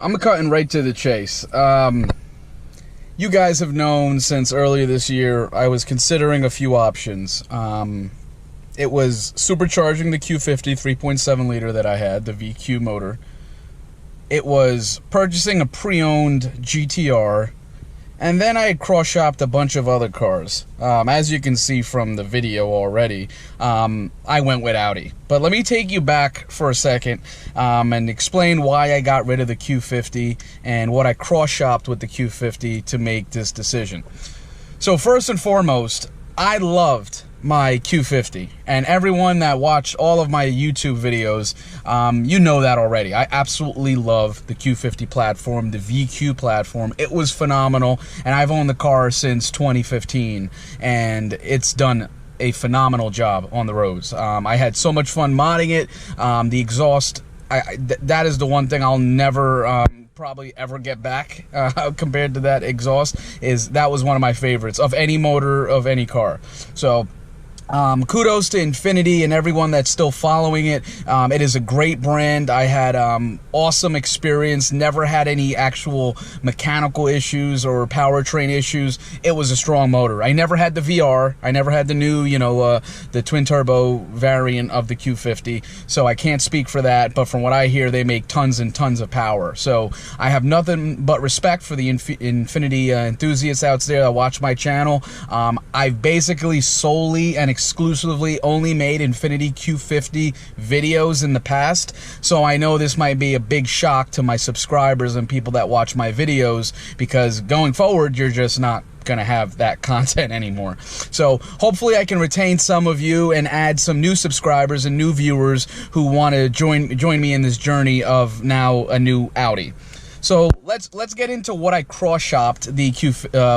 I'm cutting right to the chase. You guys have known since earlier this year I was considering a few options. It was supercharging the Q50 3.7 liter that I had, the VQ motor. It was purchasing a pre-owned GTR. And then I had cross-shopped a bunch of other cars. As you can see from the video already, I went with Audi. But let me take you back for a second and explain why I got rid of the Q50 and what I cross-shopped with the Q50 to make this decision. So first and foremost, I loved my Q50, and everyone that watched all of my YouTube videos, you know that already. I absolutely love the Q50 platform, the VQ platform. It was phenomenal, and I've owned the car since 2015, and it's done a phenomenal job on the roads. I had so much fun modding it. The exhaust, that is the one thing I'll never probably ever get back compared to that exhaust. That was one of my favorites of any motor of any car. So kudos to Infiniti and everyone that's still following it. It is a great brand. I had awesome experience, never had any actual mechanical issues or powertrain issues. It was a strong motor. I never had the VR. I never had the new, the twin turbo variant of the Q50, so I can't speak for that, but from what I hear, they make tons and tons of power. So I have nothing but respect for the Infiniti enthusiasts out there that watch my channel. I've basically solely and exclusively only made Infiniti Q50 videos in the past, so I know this might be a big shock to my subscribers and people that watch my videos, because going forward you're just not gonna have that content anymore. So hopefully I can retain some of you and add some new subscribers and new viewers who want to join me in this journey of now a new Audi. So let's get into what I cross-shopped the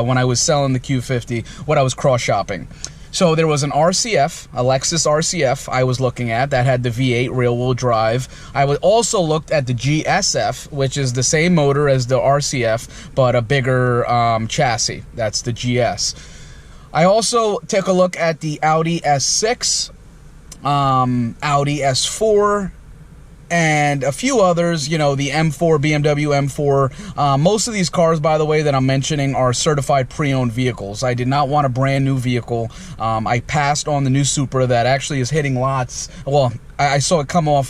when I was selling the Q50, what I was cross-shopping. So there was an RCF, a Lexus RCF I was looking at that had the V8 rear-wheel drive. I also looked at the GSF, which is the same motor as the RCF, but a bigger chassis. That's the GS. I also took a look at the Audi S6, Audi S4, and a few others, the M4, BMW M4. Most of these cars, by the way, that I'm mentioning are certified pre-owned vehicles. I did not want a brand new vehicle. I passed on the new Supra that actually is hitting lots. Well, I saw it come off.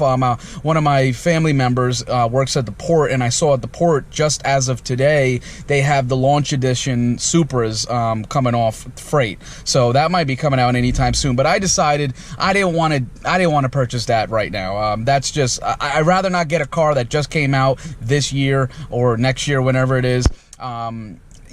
One of my family members works at the port, and I saw at the port just as of today they have the launch edition Supras coming off freight. So that might be coming out anytime soon. But I decided I didn't want to purchase that right now. That's just I'd rather not get a car that just came out this year or next year, whenever it is.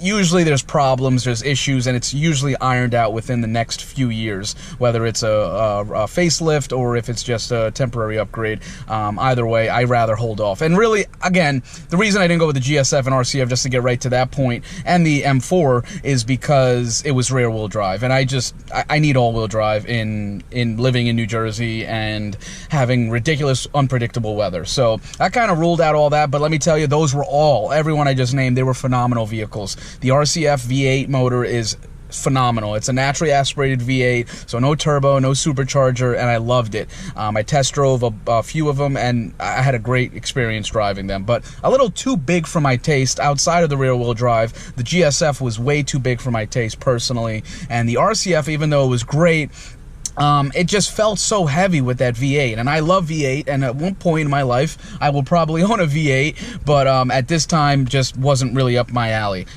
Usually there's problems, there's issues, and it's usually ironed out within the next few years, whether it's a facelift or if it's just a temporary upgrade. Either way, I'd rather hold off. And really, again, the reason I didn't go with the GSF and RCF, just to get right to that point, and the M4 is because it was rear-wheel drive, and I need all-wheel drive in living in New Jersey and having ridiculous, unpredictable weather. So I kind of ruled out all that, but let me tell you, those were everyone I just named, they were phenomenal vehicles. The RCF V8 motor is phenomenal. It's a naturally aspirated V8, so no turbo, no supercharger, and I loved it. I test drove a few of them, and I had a great experience driving them, but a little too big for my taste outside of the rear-wheel drive. The GSF was way too big for my taste personally, and the RCF, even though it was great, it just felt so heavy with that V8, and I love V8, and at one point in my life I will probably own a V8, but at this time just wasn't really up my alley.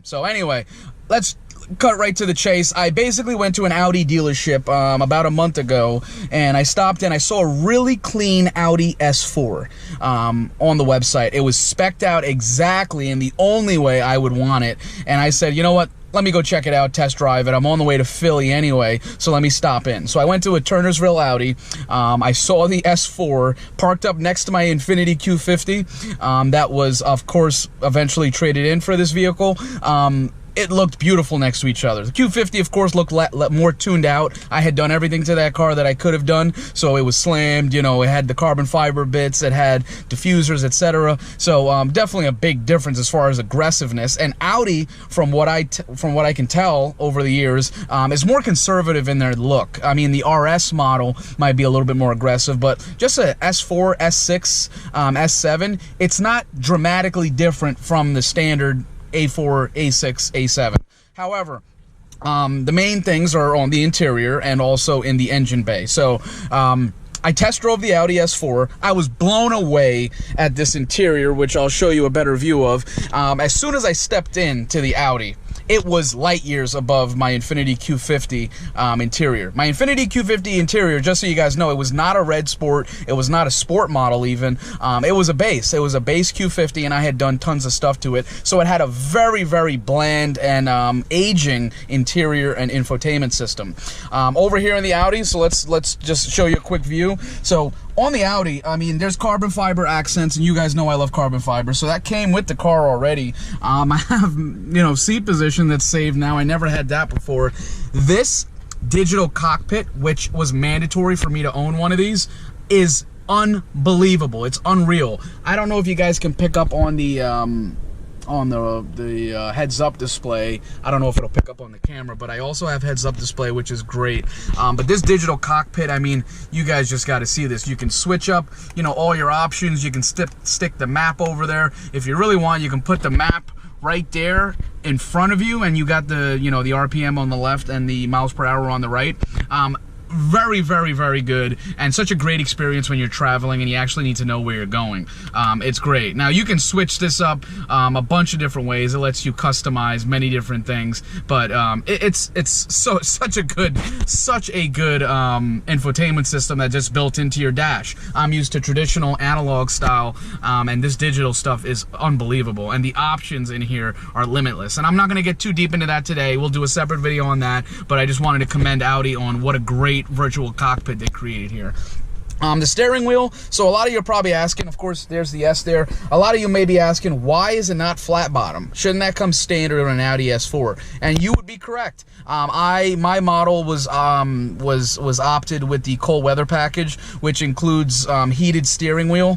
So anyway, let's cut right to the chase. I basically went to an Audi dealership about a month ago, and I stopped in. I saw a really clean Audi S4 on the website. It was spec'd out exactly in the only way I would want it, and I said, you know what? Let me go check it out, test drive it. I'm on the way to Philly anyway, so let me stop in. So I went to a Turnersville Audi. I saw the S4 parked up next to my Infiniti Q50. That was, of course, eventually traded in for this vehicle. it looked beautiful next to each other. The Q50, of course, looked more tuned out. I had done everything to that car that I could have done, so it was slammed, you know, it had the carbon fiber bits, it had diffusers, etc. So definitely a big difference as far as aggressiveness. And Audi, from what I can tell over the years, is more conservative in their look. I mean, the RS model might be a little bit more aggressive, but just a S4, S6, S7, it's not dramatically different from the standard A4, A6, A7. However, the main things are on the interior and also in the engine bay. So I test drove the Audi S4. I was blown away at this interior, which I'll show you a better view of. As soon as I stepped into the Audi, it was light years above my Infiniti Q50 interior. My Infiniti Q50 interior, just so you guys know, it was not a red sport. It was not a sport model even. It was a base. It was a base Q50, and I had done tons of stuff to it. So it had a very, very bland and aging interior and infotainment system. Over here in the Audi, so let's just show you a quick view. So on the Audi, I mean, there's carbon fiber accents, and you guys know I love carbon fiber, so that came with the car already. I have, you know, seat position that's saved now. I never had that before. This digital cockpit, which was mandatory for me to own one of these, is unbelievable. It's unreal. I don't know if you guys can pick up on the heads-up display. I don't know if it'll pick up on the camera, but I also have heads-up display, which is great. But this digital cockpit, I mean, you guys just got to see this. You can switch up, you know, all your options. You can stick the map over there. If you really want, you can put the map right there in front of you, and you got the, you know, the RPM on the left and the miles per hour on the right. Very, very, very good, and such a great experience when you're traveling and you actually need to know where you're going. It's great. Now, you can switch this up a bunch of different ways. It lets you customize many different things, but it's such a good infotainment system that just built into your dash. I'm used to traditional analog style, and this digital stuff is unbelievable, and the options in here are limitless. And I'm not going to get too deep into that today. We'll do a separate video on that, but I just wanted to commend Audi on what a great virtual cockpit they created here. The steering wheel, so a lot of you are probably asking, of course, there's the S there. A lot of you may be asking, why is it not flat bottom? Shouldn't that come standard on an Audi S4? And you would be correct. My model was opted with the cold weather package, which includes heated steering wheel,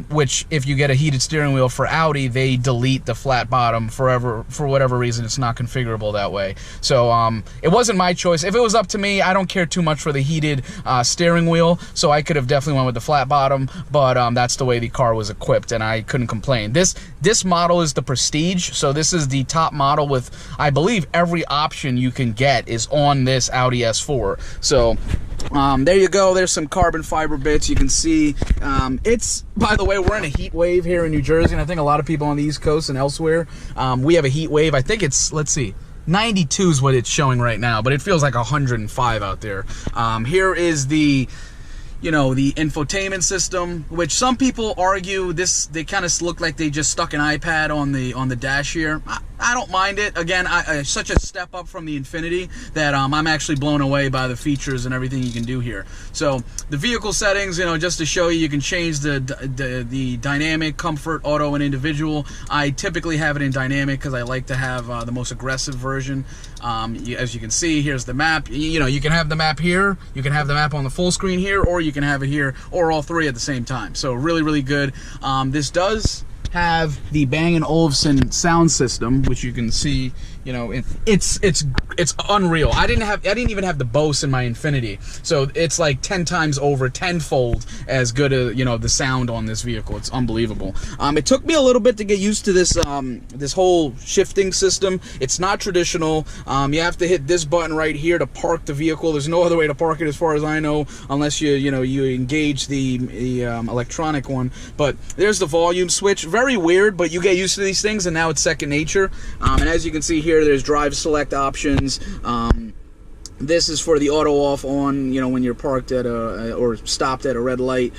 which if you get a heated steering wheel for Audi, they delete the flat bottom forever. For whatever reason, it's not configurable that way. So it wasn't my choice. If it was up to me, I don't care too much for the heated steering wheel. So I could have definitely went with the flat bottom, but that's the way the car was equipped, and I couldn't complain. This model is the Prestige, so this is the top model with, I believe, every option you can get is on this Audi S4. So there you go. There's some carbon fiber bits. You can see it's, by the way, we're in a heat wave here in New Jersey, and I think a lot of people on the East Coast and elsewhere, we have a heat wave. I think it's, let's see, 92 is what it's showing right now, but it feels like 105 out there. Here is the, you know, the infotainment system, which some people argue they kind of look like they just stuck an iPad on the dash here. I don't mind it. Again, such a step up from the Infiniti that I'm actually blown away by the features and everything you can do here. So the vehicle settings, you know, just to show you, you can change the dynamic, comfort, auto, and individual. I typically have it in dynamic because I like to have the most aggressive version. As you can see, here's the map. You know, you can have the map here, you can have the map on the full screen here, or you can have it here, or all three at the same time. So really, really good. This does have the Bang & Olufsen sound system, which you can see, you know, it's unreal. I didn't even have the Bose in my Infiniti, so it's like 10 times over, tenfold as good as, you know, the sound on this vehicle. It's unbelievable. It took me a little bit to get used to this this whole shifting system. It's not traditional. You have to hit this button right here to park the vehicle. There's no other way to park it as far as I know, unless you engage the electronic one. But there's the volume switch. Very weird, but you get used to these things, and now it's second nature. And as you can see here, there's drive select options. This is for the auto off on, you know, when you're parked at or stopped at a red light.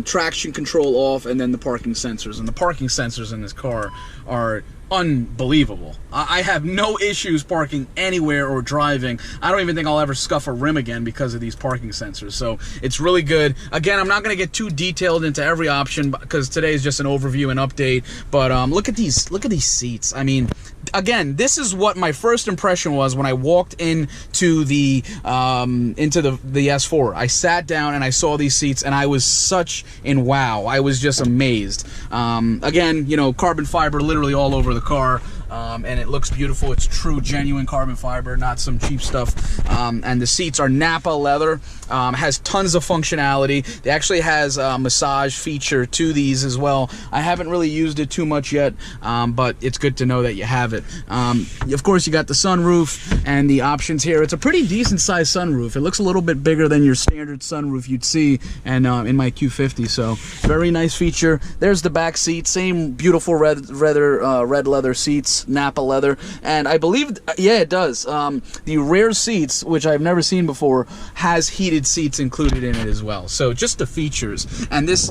Traction control off, and then the parking sensors. And the parking sensors in this car are unbelievable. I have no issues parking anywhere or driving. I don't even think I'll ever scuff a rim again because of these parking sensors. So it's really good. Again, I'm not going to get too detailed into every option because today is just an overview and update. But look at these seats. I mean, again, this is what my first impression was when I walked into the S4. I sat down and I saw these seats, and I was such in wow. I was just amazed. Again, you know, carbon fiber literally all over the car. And it looks beautiful. It's true, genuine carbon fiber, not some cheap stuff. And the seats are Napa leather. Has tons of functionality. It actually has a massage feature to these as well. I haven't really used it too much yet, but it's good to know that you have it. Of course, you got the sunroof and the options here. It's a pretty decent sized sunroof. It looks a little bit bigger than your standard sunroof you'd see and in my Q50. So very nice feature. There's the back seat, same beautiful red leather seats, Napa leather, and I believe, yeah, it does. The rear seats, which I've never seen before, has heated seats included in it as well. So just the features, and this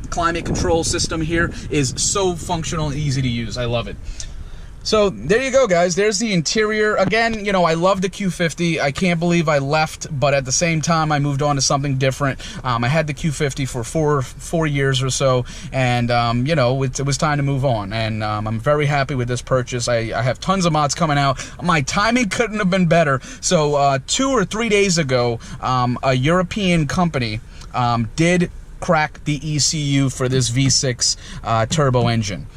climate control system here is so functional and easy to use. I love it. So there you go, guys. There's the interior. Again, you know, I love the Q50. I can't believe I left, but at the same time, I moved on to something different. I had the Q50 for four years or so, and you know, it was time to move on. And I'm very happy with this purchase. I have tons of mods coming out. My timing couldn't have been better. So 2 or 3 days ago, a European company did crack the ECU for this V6 turbo engine.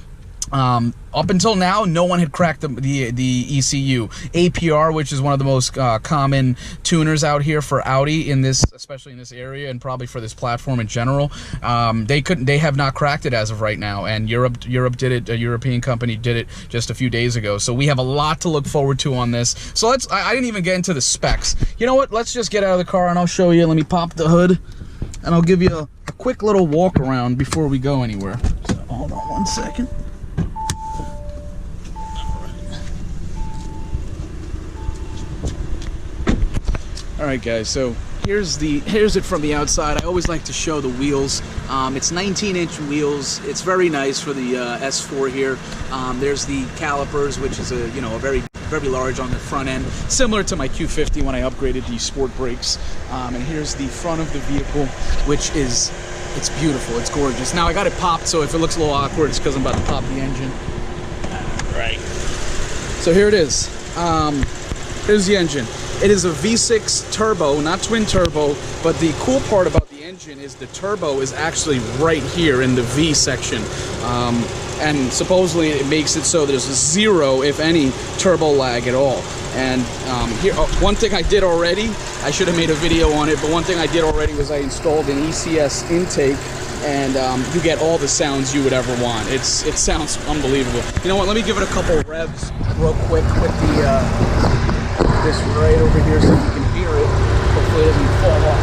Up until now, no one had cracked the ECU. APR, which is one of the most common tuners out here for Audi especially in this area, and probably for this platform in general, they have not cracked it as of right now. And Europe did it. A European company did it just a few days ago. So we have a lot to look forward to on this. So I didn't even get into the specs. You know what? Let's just get out of the car and I'll show you. Let me pop the hood and I'll give you a quick little walk around before we go anywhere. So hold on one second. Alright guys, so here's it from the outside. I always like to show the wheels. It's 19-inch wheels. It's very nice for the S4 here. There's the calipers, which is a very large on the front end, similar to my Q50 when I upgraded the sport brakes. And here's the front of the vehicle, which it's beautiful. It's gorgeous. Now I got it popped, so if it looks a little awkward, it's because I'm about to pop the engine. Right. So here it is. Here's the engine. It is a V6 turbo, not twin turbo, but the cool part about the engine is the turbo is actually right here in the V section. And supposedly it makes it so there's zero, if any, turbo lag at all. And here, one thing I did already, I should have made a video on it, but one thing I did already was I installed an ECS intake, and you get all the sounds you would ever want. It sounds unbelievable. You know what, let me give it a couple revs real quick with the this right over here so you can hear it. Hopefully it doesn't fall off.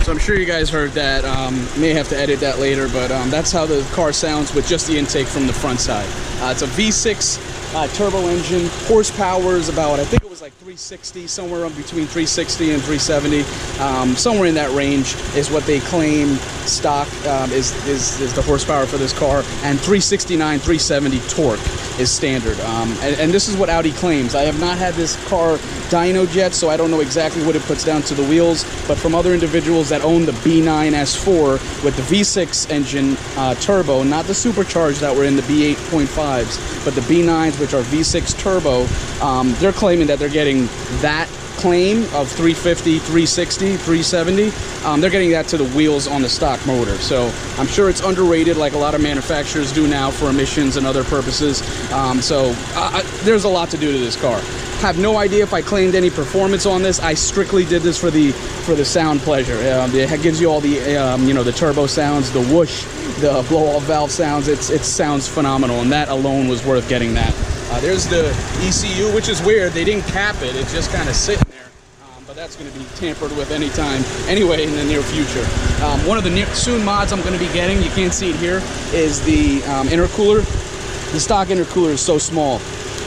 So I'm sure you guys heard that. May have to edit that later, but that's how the car sounds with just the intake from the front side. It's a V6 turbo engine. Horsepower is about, I think it was like 360, somewhere between 360 and 370. Somewhere in that range is what they claim stock is the horsepower for this car, and 369, 370 torque is standard. And this is what Audi claims. I have not had this car dynoed yet, so I don't know exactly what it puts down to the wheels, but from other individuals that own the B9 S4 with the V6 engine turbo, not the supercharged that were in the B8.5s, but the B9s, which are V6 turbo, they're claiming that they're getting that claim of 350, 360, 370. They're getting that to the wheels on the stock motor. So I'm sure it's underrated like a lot of manufacturers do now for emissions and other purposes. There's a lot to do to this car. Have no idea if I claimed any performance on this. I strictly did this for the sound pleasure. It gives you all the the turbo sounds, the whoosh, the blow-off valve sounds. It sounds phenomenal, and that alone was worth getting that. There's the ECU, which is weird. They didn't cap it. It's just kind of sitting there. But that's going to be tampered with anytime, anyway, in the near future. One of the soon mods I'm going to be getting, you can't see it here, is the intercooler. The stock intercooler is so small.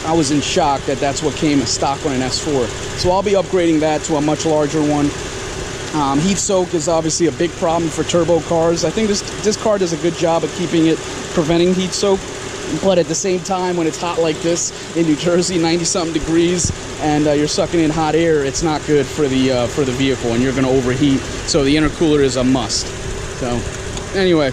I was in shock that that's what came stock on an S4. So I'll be upgrading that to a much larger one. Heat soak is obviously a big problem for turbo cars. I think this car does a good job of preventing heat soak. But at the same time, when it's hot like this in New Jersey, 90-something degrees, and you're sucking in hot air, it's not good for the vehicle, and you're going to overheat. So the intercooler is a must. So anyway,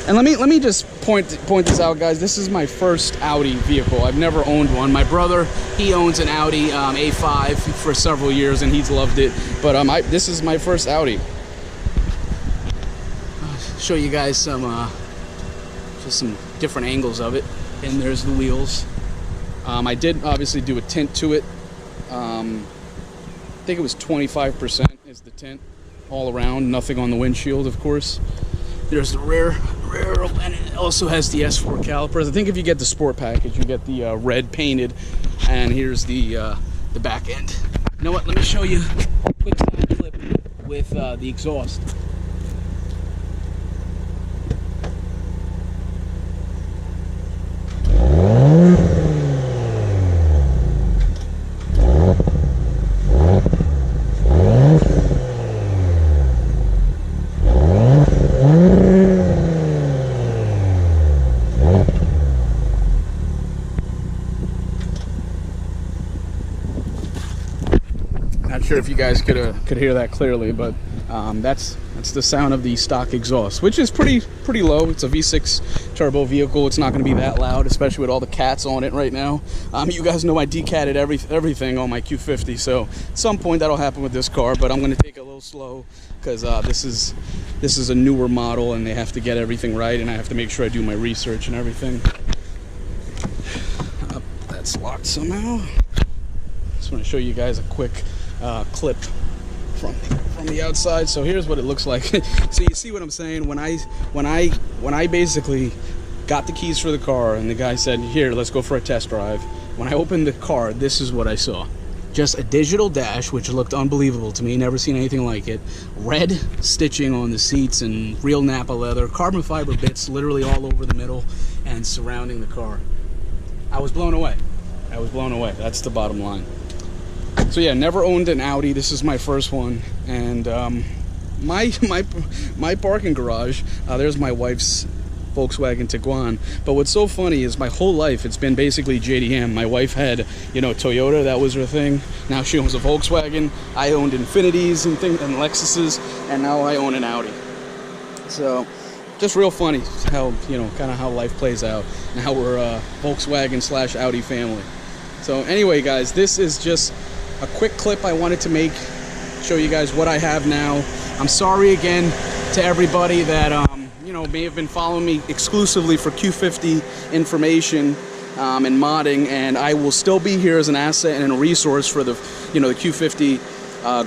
and let me just point this out, guys. This is my first Audi vehicle. I've never owned one. My brother, he owns an Audi A5 for several years, and he's loved it. But this is my first Audi. I'll show you guys just some different angles of it. And there's the wheels. I did obviously do a tint to it. I think it was 25% is the tint all around, nothing on the windshield, of course. There's the rear, and it also has the S4 calipers. I think if you get the sport package, you get the red painted, and here's the back end. You know what? Let me show you a quick side clip with the exhaust. Not sure if you guys could hear that clearly, but that's the sound of the stock exhaust, which is pretty low. It's a V6 turbo vehicle. It's not going to be that loud, especially with all the cats on it right now. You guys know I decatted everything on my Q50, so at some point that'll happen with this car. But I'm going to take it a little slow because this is a newer model, and they have to get everything right, and I have to make sure I do my research and everything. That's locked somehow. Just want to show you guys a quick clip from the outside. So here's what it looks like. So you see what I'm saying? When I basically got the keys for the car and the guy said, "Here, let's go for a test drive." When I opened the car, this is what I saw. Just a digital dash, which looked unbelievable to me. Never seen anything like it. Red stitching on the seats and real Napa leather. Carbon fiber bits literally all over the middle and surrounding the car. I was blown away. I was blown away. That's the bottom line. So yeah, never owned an Audi. This is my first one, and my parking garage. There's my wife's Volkswagen Tiguan. But what's so funny is my whole life it's been basically JDM. My wife had, you know, Toyota. That was her thing. Now she owns a Volkswagen. I owned Infinitis and Lexuses, and now I own an Audi. So just real funny how, you know, kind of how life plays out and how we're a Volkswagen / Audi family. So anyway, guys, this is just a quick clip I wanted to make, show you guys what I have now. I'm sorry again to everybody that you know, may have been following me exclusively for Q50 information and modding, and I will still be here as an asset and a resource for the, you know, the Q50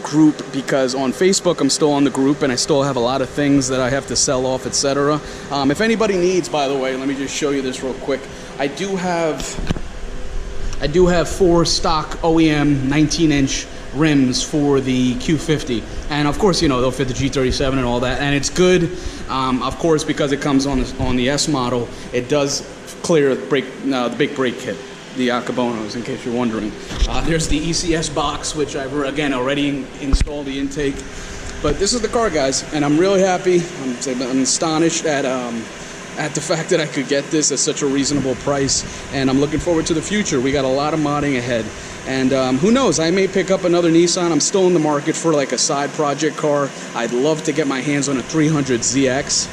group, because on Facebook I'm still on the group and I still have a lot of things that I have to sell off, etc. If anybody needs, by the way, let me just show you this real quick. I do have 4 stock OEM 19-inch rims for the Q50, and of course, you know, they'll fit the G37 and all that, and it's good. Of course, because it comes on the S model, it does clear the big brake kit, the Akabonos, in case you're wondering. There's the ECS box, which I've again already installed the intake. But this is the car, guys, and I'm really happy. I'm astonished at the fact that I could get this at such a reasonable price, and I'm looking forward to the future. We got a lot of modding ahead, and who knows, I may pick up another Nissan. I'm still in the market for like a side project car. I'd love to get my hands on a 300ZX.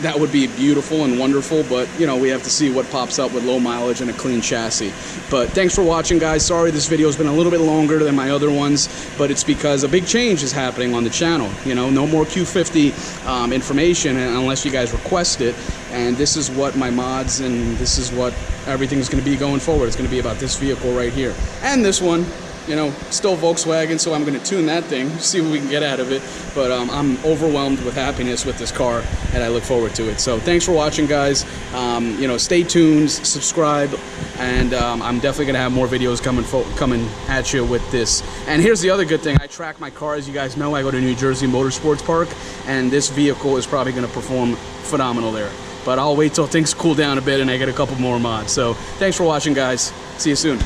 That would be beautiful and wonderful, but you know, we have to see what pops up with low mileage and a clean chassis. But thanks for watching, guys. Sorry this video has been a little bit longer than my other ones, but it's because a big change is happening on the channel. You know, no more Q50 information unless you guys request it, and this is what my mods and this is what everything is going to be going forward. It's going to be about this vehicle right here and this one. You know, still Volkswagen, so I'm going to tune that thing, see what we can get out of it. But I'm overwhelmed with happiness with this car, and I look forward to it. So thanks for watching, guys. You know, stay tuned, subscribe, and I'm definitely going to have more videos coming at you with this. And here's the other good thing. I track my car, as you guys know. I go to New Jersey Motorsports Park, and this vehicle is probably going to perform phenomenal there. But I'll wait till things cool down a bit and I get a couple more mods. So thanks for watching, guys. See you soon.